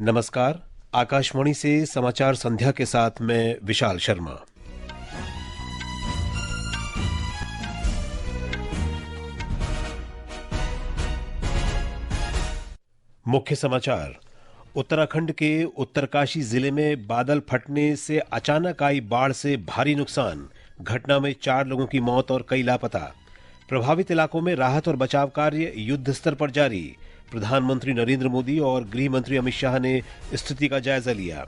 नमस्कार। आकाशवाणी से समाचार संध्या के साथ मैं विशाल शर्मा। मुख्य समाचार। उत्तराखंड के उत्तरकाशी जिले में बादल फटने से अचानक आई बाढ़ से भारी नुकसान। घटना में 4 लोगों की मौत और कई लापता। प्रभावित इलाकों में राहत और बचाव कार्य युद्ध स्तर पर जारी। प्रधानमंत्री नरेंद्र मोदी और गृह मंत्री अमित शाह ने स्थिति का जायजा लिया।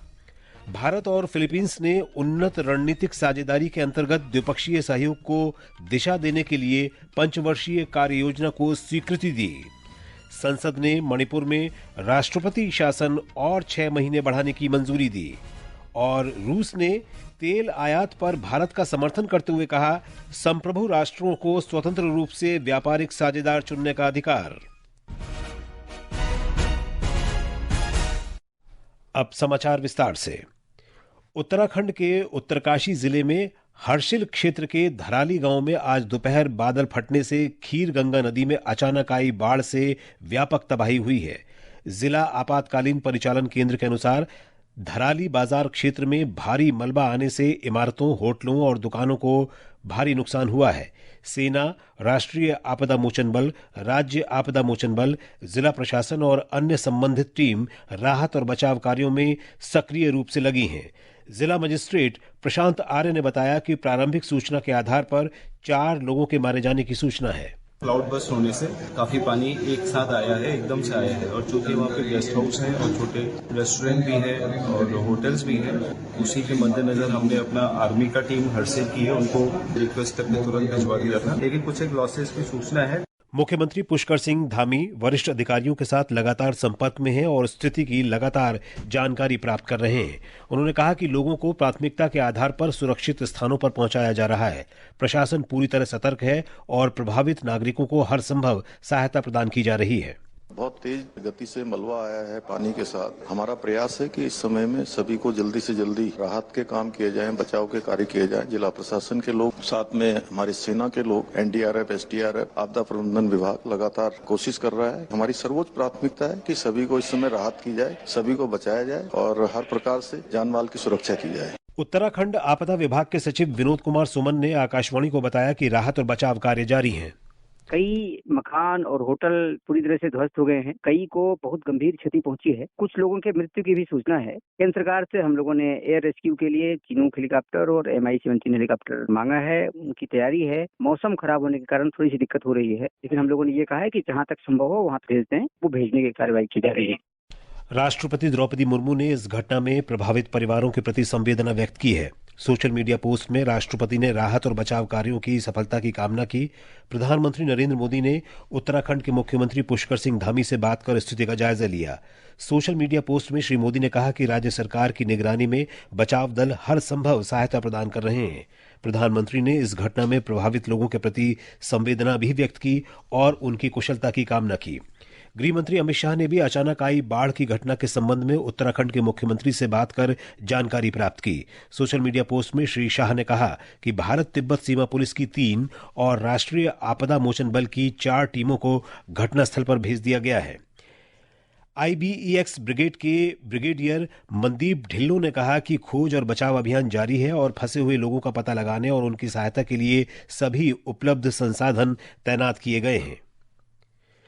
भारत और फिलीपींस ने उन्नत रणनीतिक साझेदारी के अंतर्गत द्विपक्षीय सहयोग को दिशा देने के लिए पंचवर्षीय कार्य योजना को स्वीकृति दी। संसद ने मणिपुर में राष्ट्रपति शासन और 6 महीने बढ़ाने की मंजूरी दी। और रूस ने तेल आयात पर भारत का समर्थन करते हुए कहा, संप्रभु राष्ट्रों को स्वतंत्र रूप से व्यापारिक साझेदार चुनने का अधिकार। अब समाचार विस्तार से। उत्तराखंड के उत्तरकाशी जिले में हर्षिल क्षेत्र के धराली गांव में आज दोपहर बादल फटने से खीर गंगा नदी में अचानक आई बाढ़ से व्यापक तबाही हुई है। जिला आपातकालीन परिचालन केंद्र के अनुसार धराली बाजार क्षेत्र में भारी मलबा आने से इमारतों, होटलों और दुकानों को भारी नुकसान हुआ है। सेना, राष्ट्रीय आपदा मोचन बल, राज्य आपदा मोचन बल, जिला प्रशासन और अन्य संबंधित टीम राहत और बचाव कार्यों में सक्रिय रूप से लगी हैं। जिला मजिस्ट्रेट प्रशांत आर्य ने बताया कि प्रारंभिक सूचना के आधार पर 4 लोगों के मारे जाने की सूचना है। क्लाउड बस्ट होने से काफी पानी एक साथ आया है, एकदम से आया है और चूंकि वहाँ पे गेस्ट हाउस है और छोटे रेस्टोरेंट भी है और होटल्स भी है, उसी के मद्देनजर हमने अपना आर्मी का टीम हरसिल की है, उनको रिक्वेस्ट करके तुरंत भिजवा दिया था। लेकिन कुछ एक लॉसेस की सूचना है। मुख्यमंत्री पुष्कर सिंह धामी वरिष्ठ अधिकारियों के साथ लगातार संपर्क में हैं और स्थिति की लगातार जानकारी प्राप्त कर रहे हैं। उन्होंने कहा कि लोगों को प्राथमिकता के आधार पर सुरक्षित स्थानों पर पहुंचाया जा रहा है। प्रशासन पूरी तरह सतर्क है और प्रभावित नागरिकों को हर संभव सहायता प्रदान की जा रही है। बहुत तेज गति से मलबा आया है पानी के साथ। हमारा प्रयास है कि इस समय में सभी को जल्दी से जल्दी राहत के काम किए जाएं, बचाव के कार्य किए जाएं। जिला प्रशासन के लोग, साथ में हमारी सेना के लोग, एनडीआरएफ, एसडीआरएफ, आपदा प्रबंधन विभाग लगातार कोशिश कर रहा है। हमारी सर्वोच्च प्राथमिकता है कि सभी को इस समय राहत की जाए, सभी को बचाया जाए और हर प्रकार से जान माल की सुरक्षा की जाए। उत्तराखंड आपदा विभाग के सचिव विनोद कुमार सुमन ने आकाशवाणी को बताया कि राहत और बचाव कार्य जारी है। कई मकान और होटल पूरी तरह से ध्वस्त हो गए हैं। कई को बहुत गंभीर क्षति पहुंची है। कुछ लोगों के मृत्यु की भी सूचना है। केंद्र सरकार से हम लोगों ने एयर रेस्क्यू के लिए चिनूक हेलीकॉप्टर और MI-17 हेलीकॉप्टर मांगा है। उनकी तैयारी है। मौसम खराब होने के कारण थोड़ी सी दिक्कत हो रही है, लेकिन हम लोगों ने ये कहा है कि जहाँ तक संभव हो वहाँ भेज दें। वो भेजने की कार्रवाई की जा रही है। राष्ट्रपति द्रौपदी मुर्मू ने इस घटना में प्रभावित परिवारों के प्रति संवेदना व्यक्त की है। सोशल मीडिया पोस्ट में राष्ट्रपति ने राहत और बचाव कार्यों की सफलता की कामना की। प्रधानमंत्री नरेंद्र मोदी ने उत्तराखंड के मुख्यमंत्री पुष्कर सिंह धामी से बात कर स्थिति का जायजा लिया। सोशल मीडिया पोस्ट में श्री मोदी ने कहा कि राज्य सरकार की निगरानी में बचाव दल हर संभव सहायता प्रदान कर रहे हैं। प्रधानमंत्री ने इस घटना में प्रभावित लोगों के प्रति संवेदना भी व्यक्त की और उनकी कुशलता की कामना की। गृह मंत्री अमित शाह ने भी अचानक आई बाढ़ की घटना के संबंध में उत्तराखंड के मुख्यमंत्री से बात कर जानकारी प्राप्त की। सोशल मीडिया पोस्ट में श्री शाह ने कहा कि भारत तिब्बत सीमा पुलिस की 3 और राष्ट्रीय आपदा मोचन बल की 4 टीमों को घटनास्थल पर भेज दिया गया है। IBEX ब्रिगेड के ब्रिगेडियर मनदीप ढिल्लों ने कहा कि खोज और बचाव अभियान जारी है और फंसे हुए लोगों का पता लगाने और उनकी सहायता के लिए सभी उपलब्ध संसाधन तैनात किए गए हैं।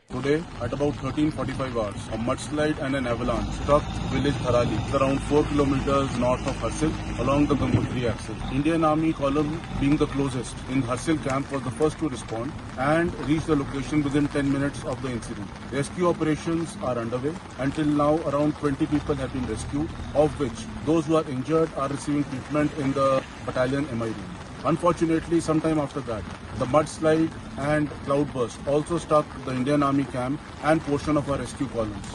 Today, at about 13:45 hours, a mudslide and an avalanche struck village Dharali, around 4 kilometers north of Harsil, along the Gangotri axis. Indian Army column, being the closest in Harsil camp, was the first to respond and reach the location within 10 minutes of the incident. Rescue operations are underway. Until now, around 20 people have been rescued, of which those who are injured are receiving treatment in the battalion MI room. Unfortunately, sometime after that, the mudslide and cloudburst also struck the Indian Army camp and portion of our rescue columns.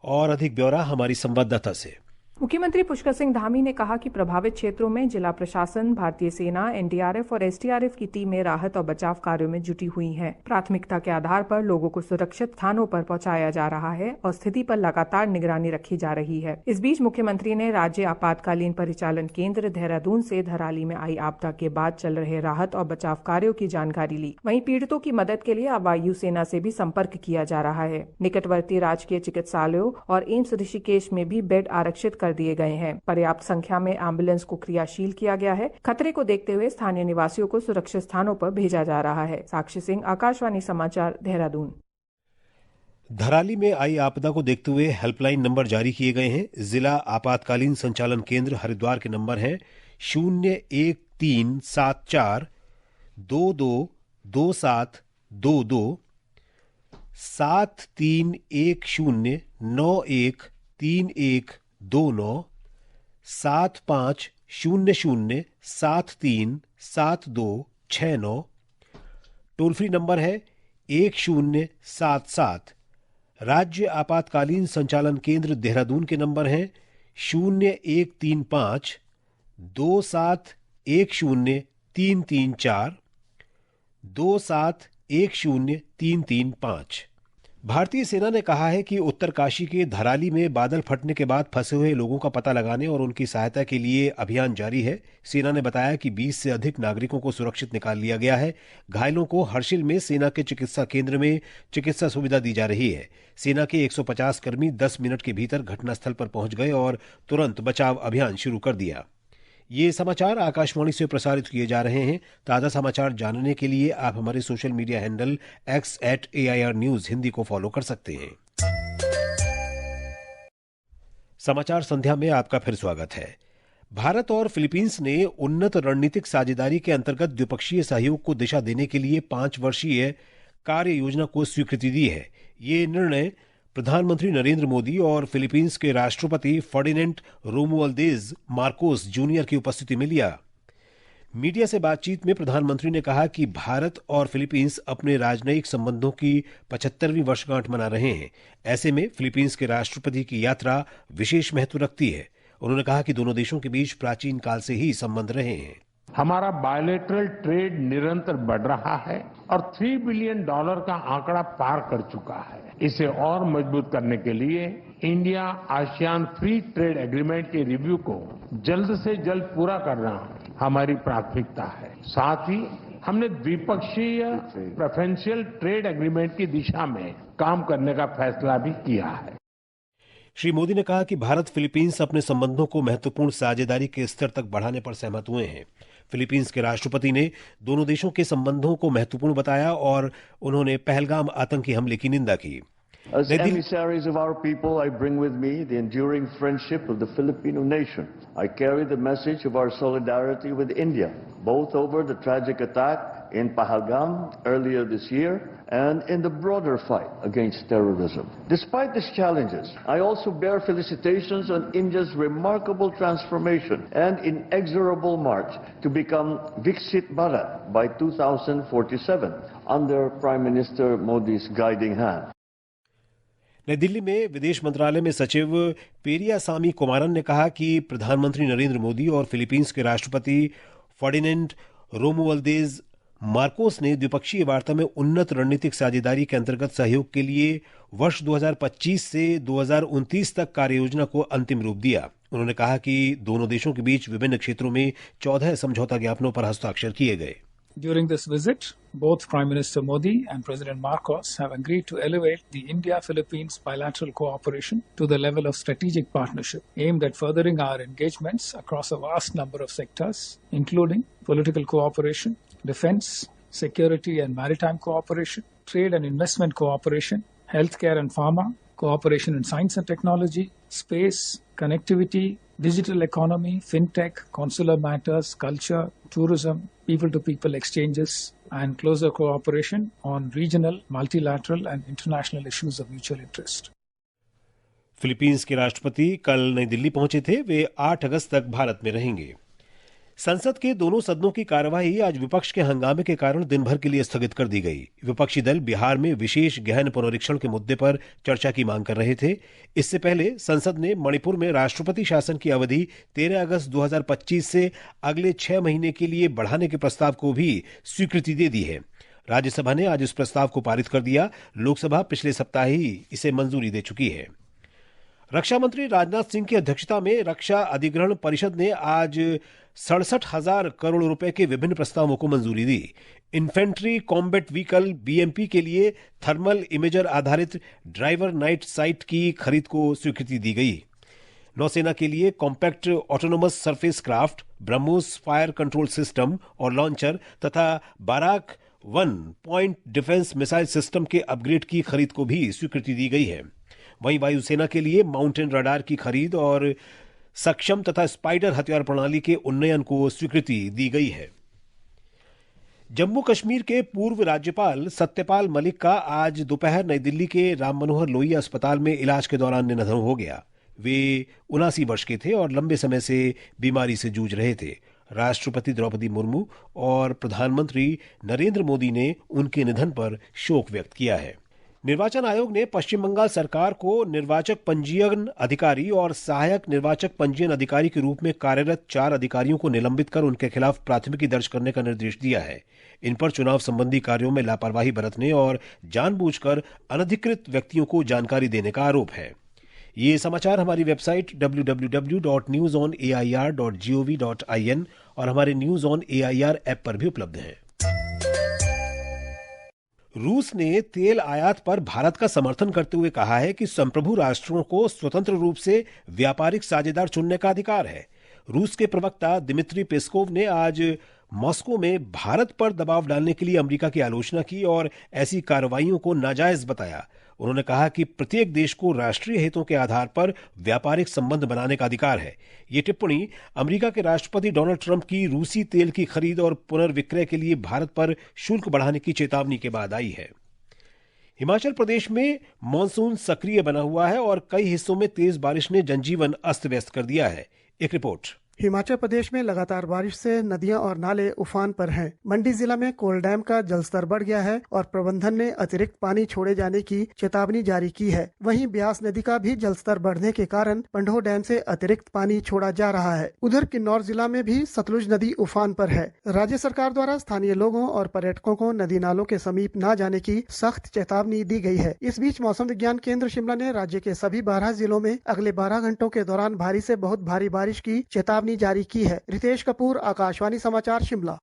और अधिक ब्यौरा हमारी संवाददाता से। मुख्यमंत्री पुष्कर सिंह धामी ने कहा कि प्रभावित क्षेत्रों में जिला प्रशासन, भारतीय सेना, एनडीआरएफ और एसडीआरएफ की टीमें राहत और बचाव कार्यों में जुटी हुई हैं। प्राथमिकता के आधार पर लोगों को सुरक्षित स्थानों पर पहुंचाया जा रहा है और स्थिति पर लगातार निगरानी रखी जा रही है। इस बीच मुख्यमंत्री ने राज्य आपातकालीन परिचालन केंद्र देहरादून से धराली में आई आपदा के बाद चल रहे राहत और बचाव कार्यों की जानकारी ली। वहीं पीड़ितों की मदद के लिए अब वायुसेना से भी संपर्क किया जा रहा है। निकटवर्ती राजकीय चिकित्सालयों और एम्स ऋषिकेश में भी बेड आरक्षित कर दिए गए हैं। पर्याप्त संख्या में एम्बुलेंस को क्रियाशील किया गया है। खतरे को देखते हुए स्थानीय निवासियों को सुरक्षित स्थानों पर भेजा जा रहा है। साक्षी सिंह, आकाशवाणी समाचार, देहरादून। धराली में आई आपदा को देखते हुए हेल्पलाइन नंबर जारी किए गए हैं। जिला आपातकालीन संचालन केंद्र हरिद्वार के नंबर हैं 01374 222722 7310913129 7500737269। टोल फ्री नंबर है 1077। राज्य आपातकालीन संचालन केंद्र देहरादून के नंबर हैं 0135 2710334 2710335। भारतीय सेना ने कहा है कि उत्तरकाशी के धराली में बादल फटने के बाद फंसे हुए लोगों का पता लगाने और उनकी सहायता के लिए अभियान जारी है। सेना ने बताया कि 20 से अधिक नागरिकों को सुरक्षित निकाल लिया गया है। घायलों को हर्षिल में सेना के चिकित्सा केंद्र में चिकित्सा सुविधा दी जा रही है। सेना के 150 कर्मी 10 मिनट के भीतर घटनास्थल पर पहुंच गए और तुरंत बचाव अभियान शुरू कर दिया। ये समाचार आकाशवाणी से प्रसारित किए जा रहे हैं। ताज़ा समाचार जानने के लिए आप हमारे social media handle x@AIR News Hindi को फॉलो कर सकते हैं। समाचार संध्या में आपका फिर स्वागत है। भारत और फिलीपींस ने उन्नत रणनीतिक साझेदारी के अंतर्गत द्विपक्षीय सहयोग को दिशा देने के लिए 5 वर्षीय कार्य योजना को स्वीकृति दी है। ये निर्णय प्रधानमंत्री नरेंद्र मोदी और फिलीपींस के राष्ट्रपति फर्डिनेंड रोमुअल्देज मार्कोस जूनियर की उपस्थिति में लिया। मीडिया से बातचीत में प्रधानमंत्री ने कहा कि भारत और फिलीपींस अपने राजनयिक संबंधों की 75वीं वर्षगांठ मना रहे हैं। ऐसे में फिलीपींस के राष्ट्रपति की यात्रा विशेष महत्व रखती है। उन्होंने कहा कि दोनों देशों के बीच प्राचीन काल से ही संबंध रहे हैं। हमारा बायलैटरल ट्रेड निरंतर बढ़ रहा है और $3 बिलियन का आंकड़ा पार कर चुका है। इसे और मजबूत करने के लिए India ASEAN free trade agreement के रिव्यू को जल्द से जल्द पूरा करना हमारी प्राथमिकता है। साथ ही हमने द्विपक्षीय प्रेफरेंशियल ट्रेड एग्रीमेंट की दिशा में काम करने का फैसला भी किया है। श्री मोदी ने कहा कि भारत फिलीपींस अपने संबंधों को महत्वपूर्ण साझेदारी के स्तर तक बढ़ाने पर सहमत हुए हैं। फिलीपींस के राष्ट्रपति ने दोनों देशों के संबंधों को महत्वपूर्ण बताया और उन्होंने पहलगाम आतंकी हमले की निंदा की। As emissaries of our people, I bring with me the enduring friendship of the Filipino nation. I carry the message of our solidarity with India, both over the tragic attack in Pahalgam earlier this year and in the broader fight against terrorism. Despite these challenges, I also bear felicitations on India's remarkable transformation and inexorable march to become Viksit Bharat by 2047 under Prime Minister Modi's guiding hand. नई दिल्ली में विदेश मंत्रालय में सचिव पेरियासामी कुमारन ने कहा कि प्रधानमंत्री नरेंद्र मोदी और फिलीपींस के राष्ट्रपति फर्डिनेंड रोमुअल्देज मार्कोस ने द्विपक्षीय वार्ता में उन्नत रणनीतिक साझेदारी के अंतर्गत सहयोग के लिए वर्ष 2025 से 2029 तक कार्ययोजना को अंतिम रूप दिया। उन्होंने कहा कि दोनों देशों के बीच विभिन्न क्षेत्रों में 14 समझौता ज्ञापनों पर हस्ताक्षर किए गए। During this visit, both Prime Minister Modi and President Marcos have agreed to elevate the India-Philippines bilateral cooperation to the level of strategic partnership, aimed at furthering our engagements across a vast number of sectors, including political cooperation, defense, security and maritime cooperation, trade and investment cooperation, healthcare and pharma, cooperation in science and technology, space, connectivity, digital economy, fintech, consular matters, culture, tourism, people-to-people exchanges, and closer cooperation on regional, multilateral, and international issues of mutual interest. Philippines के राष्ट्रपति कल नई दिल्ली पहुंचे थे। वे 8 अगस्त तक भारत में रहेंगे। संसद के दोनों सदनों की कार्यवाही आज विपक्ष के हंगामे के कारण दिन भर के लिए स्थगित कर दी गई। विपक्षी दल बिहार में विशेष गहन पुनरीक्षण के मुद्दे पर चर्चा की मांग कर रहे थे। इससे पहले संसद ने मणिपुर में राष्ट्रपति शासन की अवधि 13 अगस्त 2025 से अगले 6 महीने के लिए बढ़ाने के प्रस्ताव को भी स्वीकृति दे दी है। राज्यसभा ने आज इस प्रस्ताव को पारित कर दिया। लोकसभा पिछले सप्ताह ही इसे मंजूरी दे चुकी है। रक्षा मंत्री राजनाथ सिंह की अध्यक्षता में रक्षा अधिग्रहण परिषद ने आज 67,000 करोड़ रुपए के विभिन्न प्रस्तावों को मंजूरी दी। इन्फेंट्री कॉम्बैट व्हीकल बीएमपी के लिए थर्मल इमेजर आधारित ड्राइवर नाइट साइट की खरीद को स्वीकृति दी गई। नौसेना के लिए compact autonomous surface craft, BrahMos fire control system और लॉन्चर तथा Barak 1 point defence missile system के अपग्रेड की खरीद को भी स्वीकृति दी गई है। वहीं वायुसेना के लिए माउंटेन रडार की खरीद और सक्षम तथा स्पाइडर हथियार प्रणाली के उन्नयन को स्वीकृति दी गई है। जम्मू कश्मीर के पूर्व राज्यपाल सत्यपाल मलिक का आज दोपहर नई दिल्ली के राम मनोहर लोहिया अस्पताल में इलाज के दौरान निधन हो गया। वे 79 वर्ष के थे और लंबे समय से बीमारी से जूझ रहे थे। राष्ट्रपति द्रौपदी मुर्मू और प्रधानमंत्री नरेंद्र मोदी ने उनके निधन पर शोक व्यक्त किया है। निर्वाचन आयोग ने पश्चिम बंगाल सरकार को निर्वाचक पंजीयन अधिकारी और सहायक निर्वाचक पंजीयन अधिकारी के रूप में कार्यरत 4 अधिकारियों को निलंबित कर उनके खिलाफ प्राथमिकी दर्ज करने का निर्देश दिया है। इन पर चुनाव संबंधी कार्यों में लापरवाही बरतने और जानबूझकर अनधिकृत व्यक्तियों को जानकारी देने का आरोप है। ये समाचार हमारी वेबसाइट www.newsonair.gov.in और हमारे न्यूज ऑन एआईआर ऐप पर भी उपलब्ध है। रूस ने तेल आयात पर भारत का समर्थन करते हुए कहा है कि संप्रभु राष्ट्रों को स्वतंत्र रूप से व्यापारिक साझेदार चुनने का अधिकार है। रूस के प्रवक्ता दिमित्री पेस्कोव ने आज मॉस्को में भारत पर दबाव डालने के लिए अमेरिका की आलोचना की और ऐसी कार्रवाइयों को नाजायज बताया। उन्होंने कहा कि प्रत्येक देश को राष्ट्रीय हितों के आधार पर व्यापारिक संबंध बनाने का अधिकार है। ये टिप्पणी अमेरिका के राष्ट्रपति डोनाल्ड ट्रंप की रूसी तेल की खरीद और पुनर्विक्रय के लिए भारत पर शुल्क बढ़ाने की चेतावनी के बाद आई है। हिमाचल प्रदेश में मॉनसून सक्रिय बना हुआ है और कई हिस्सों में तेज बारिश ने जनजीवन अस्त व्यस्त कर दिया है। एक रिपोर्ट। हिमाचल प्रदेश में लगातार बारिश से नदियां और नाले उफान पर हैं। मंडी जिला में कोल डैम का जलस्तर बढ़ गया है और प्रबंधन ने अतिरिक्त पानी छोड़े जाने की चेतावनी जारी की है। वहीं ब्यास नदी का भी जलस्तर बढ़ने के कारण पंडोह डैम से अतिरिक्त पानी छोड़ा जा रहा है। उधर किन्नौर जिला में भी सतलुज नदी उफान पर है। राज्य सरकार द्वारा स्थानीय लोगों और पर्यटकों को नदी नालों के समीप न जाने की सख्त चेतावनी दी गई है। इस बीच मौसम विज्ञान केंद्र शिमला ने राज्य के सभी 12 जिलों में अगले 12 घंटों के दौरान भारी से बहुत भारी बारिश की चेतावनी जारी की है। रितेश कपूर, आकाशवाणी समाचार, शिमला।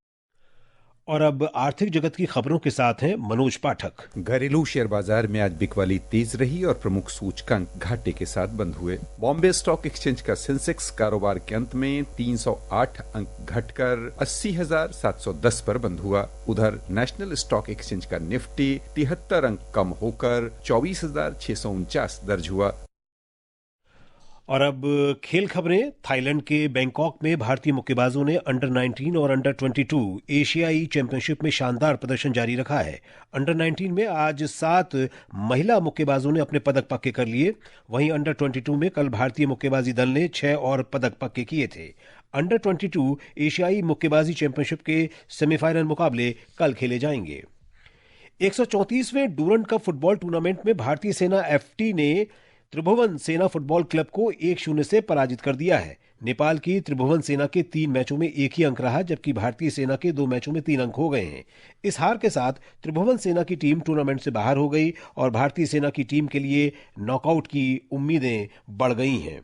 और अब आर्थिक जगत की खबरों के साथ हैं मनोज पाठक। घरेलू शेयर बाजार में आज बिकवाली तेज रही और प्रमुख सूचकांक घाटे के साथ बंद हुए। बॉम्बे स्टॉक एक्सचेंज का सेंसेक्स कारोबार के अंत में 308 अंक घटकर 80,710 पर बंद हुआ। उधर नेशनल स्टॉक एक्सचेंज का निफ्टी 73 अंक कम होकर 24,649 दर्ज हुआ। और अब खेल खबरें। थाईलैंड के बैंकॉक में भारतीय मुक्केबाजों ने अंडर 19 और अंडर 22 एशियाई चैंपियनशिप में शानदार प्रदर्शन जारी रखा है। अंडर 19 में आज 7 महिला मुक्केबाजों ने अपने पदक पक्के कर लिए। वहीं अंडर 22 में कल भारतीय मुक्केबाजी दल ने 6 और पदक पक्के किए थे। अंडर 22 एशियाई मुक्केबाजी चैंपियनशिप के सेमीफाइनल मुकाबले कल खेले जाएंगे। 134वें डूरंड कप फुटबॉल टूर्नामेंट में भारतीय सेना एफटी ने त्रिभुवन सेना फुटबॉल क्लब को 1-0 से पराजित कर दिया है। नेपाल की त्रिभुवन सेना के 3 मैचों में 1 ही अंक रहा, जबकि भारतीय सेना के 2 मैचों में 3 अंक हो गए हैं। इस हार के साथ त्रिभुवन सेना की टीम टूर्नामेंट से बाहर हो गई और भारतीय सेना की टीम के लिए नॉकआउट की उम्मीदें बढ़ गई हैं।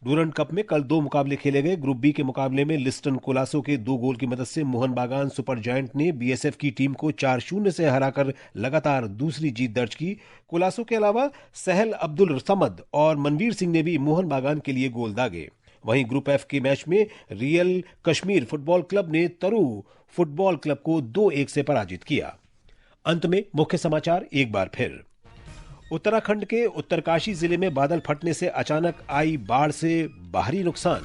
डूरंड कप में कल 2 मुकाबले खेले गए। ग्रुप बी के मुकाबले में लिस्टन कोलासो के 2 गोल की मदद से मोहन बागान सुपर जायंट ने बीएसएफ की टीम को 4-0 से हराकर लगातार दूसरी जीत दर्ज की। कोलासो के अलावा सहल अब्दुल समद और मनवीर सिंह ने भी मोहन बागान के लिए गोल दागे। वहीं ग्रुप एफ के मैच में रियल कश्मीर फुटबॉल क्लब ने तरु फुटबॉल क्लब को 2-1 से पराजित किया। अंत में मुख्य समाचार एक बार फिर। उत्तराखंड के उत्तरकाशी जिले में बादल फटने से अचानक आई बाढ़ से बाहरी नुकसान।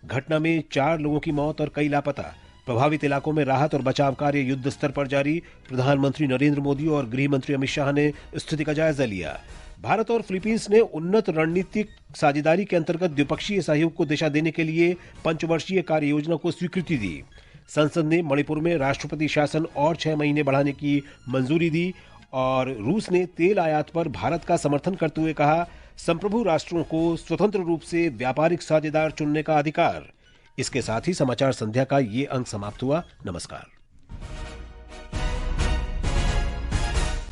घटना में 4 लोगों की मौत और कई लापता। प्रभावित इलाकों में राहत और बचाव कार्य युद्ध स्तर पर जारी। प्रधानमंत्री नरेंद्र मोदी और गृह मंत्री अमित शाह ने स्थिति का जायजा लिया। भारत और फिलीपींस ने उन्नत रणनीतिक साझेदारी के अंतर्गत द्विपक्षीय सहयोग को दिशा देने के लिए पंचवर्षीय कार्य योजना को स्वीकृति दी। संसद ने मणिपुर में राष्ट्रपति शासन और 6 महीने बढ़ाने की मंजूरी दी और रूस ने तेल आयात पर भारत का समर्थन करते हुए कहा, संप्रभु राष्ट्रों को स्वतंत्र रूप से व्यापारिक साझेदार चुनने का अधिकार। इसके साथ ही समाचार संध्या का ये अंक समाप्त हुआ। नमस्कार।